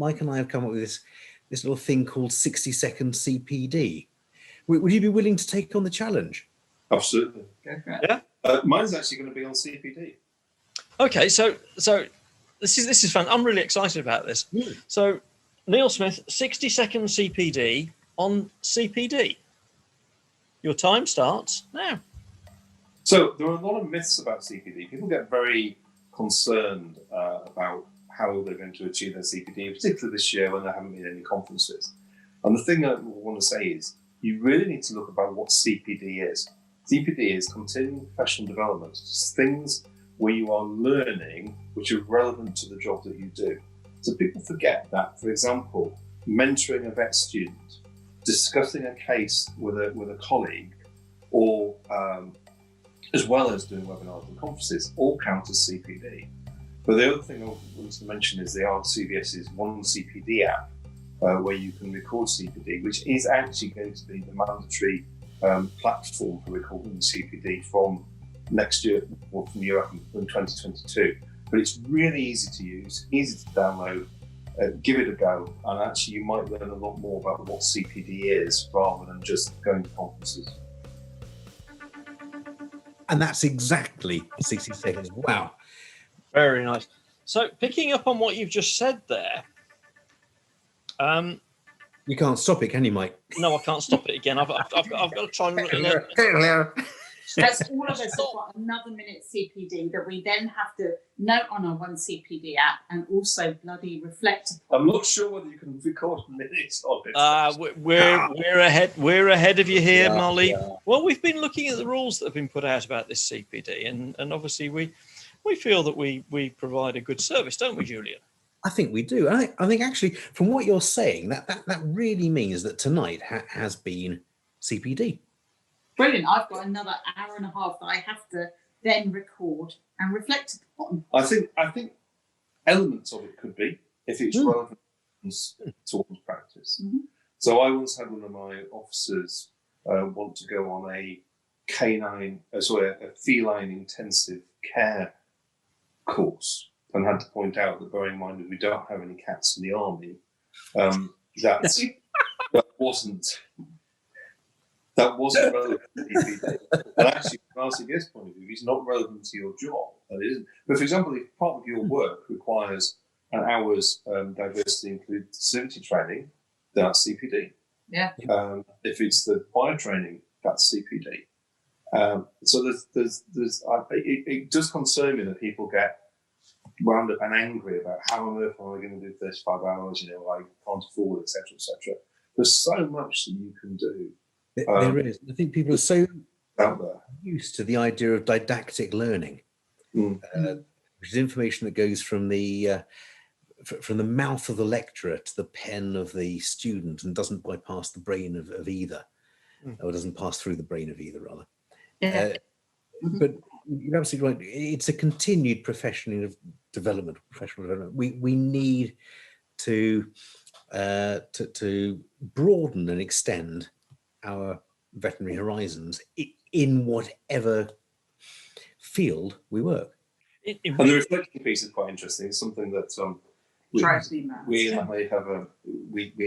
Mike and I have come up with this little thing called 60-second CPD. Would you be willing to take on the challenge? Absolutely. Yeah. Mine's actually going to be on CPD. Okay, so this is fun. I'm really excited about this. So, Neil Smith, 60-second CPD on CPD. Your time starts now. So there are a lot of myths about CPD. People get very concerned about how they're going to achieve their CPD, particularly this year when there haven't been any conferences. And the thing I want to say is you really need to look about what CPD is. CPD is continuing professional development. It's things where you are learning which are relevant to the job that you do. So people forget that, for example, mentoring a vet student, discussing a case with a colleague, or as well as doing webinars and conferences, all count as CPD. But the other thing I want to mention is the RCVS's One CPD app, where you can record CPD, which is actually going to be the mandatory platform for recording CPD from next year, or from year from 2022. But it's really easy to use, easy to download. Give it a go, and actually you might learn a lot more about what CPD is rather than just going to conferences. And that's exactly 60 seconds. Wow. Very nice. So picking up on what you've just said there. You can't stop it, can you, Mike? No, I can't stop it again. I've got to try and... That's all of us have got another minute CPD that we then have to note on our One CPD app and also bloody reflect upon. I'm not sure whether you can record minutes of it. We're ahead of you here, Yeah, Molly. yeah. Well, we've been looking at the rules that have been put out about this CPD, and obviously we feel that we provide a good service, don't we, Julian? I think we do. I think actually, from what you're saying, that really means that tonight has been CPD. Brilliant. I've got another hour and a half that I have to then record and reflect upon. I think elements of it could be, if it's relevant to one's practice. So I once had one of my officers want to go on a feline intensive care course, and had to point out that, bearing in mind that we don't have any cats in the army, that wasn't relevant to CPD. And actually, from RCVS point of view, it's not relevant to your job. And it isn't. But for example, if part of your work requires an hour's diversity inclusivity training, that's CPD. Yeah. If it's the fire training, that's CPD. So it does concern me that people get wound up and angry about how on earth am I going to do 35 hours? I can't afford, etc., etc. There's so much that you can do. There is. I think people are so out there used to the idea of didactic learning, which is information that goes from the mouth of the lecturer to the pen of the student and doesn't bypass the brain of either, or doesn't pass through the brain of either, rather. Yeah. But you're absolutely right. It's a continued professional development. We need to broaden and extend our veterinary horizons in whatever field we work. And the reflection piece is quite interesting. It's something that we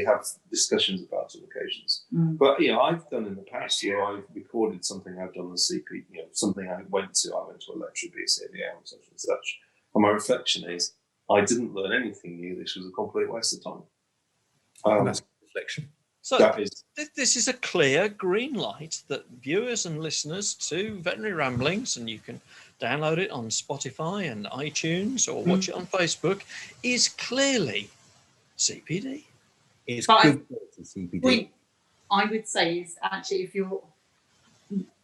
have discussions about on occasions. But I've done in the past. I've recorded something I've done on CP. Something I went to a lecture, BCAVM, and such and such. And my reflection is, I didn't learn anything new. This was a complete waste of time. That's reflection. So this is a clear green light that viewers and listeners to Veterinary Ramblings, and you can download it on Spotify and iTunes or watch it on Facebook, is clearly CPD. It's good CPD. I would say is actually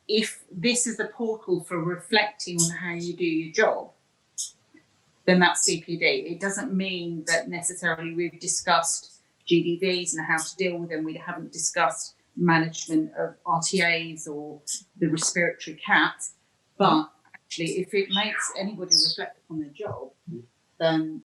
if this is the portal for reflecting on how you do your job, then that's CPD. It doesn't mean that necessarily we've discussed GDVs and how to deal with them. We haven't discussed management of RTAs or the respiratory cat, but actually if it makes anybody reflect upon their job, then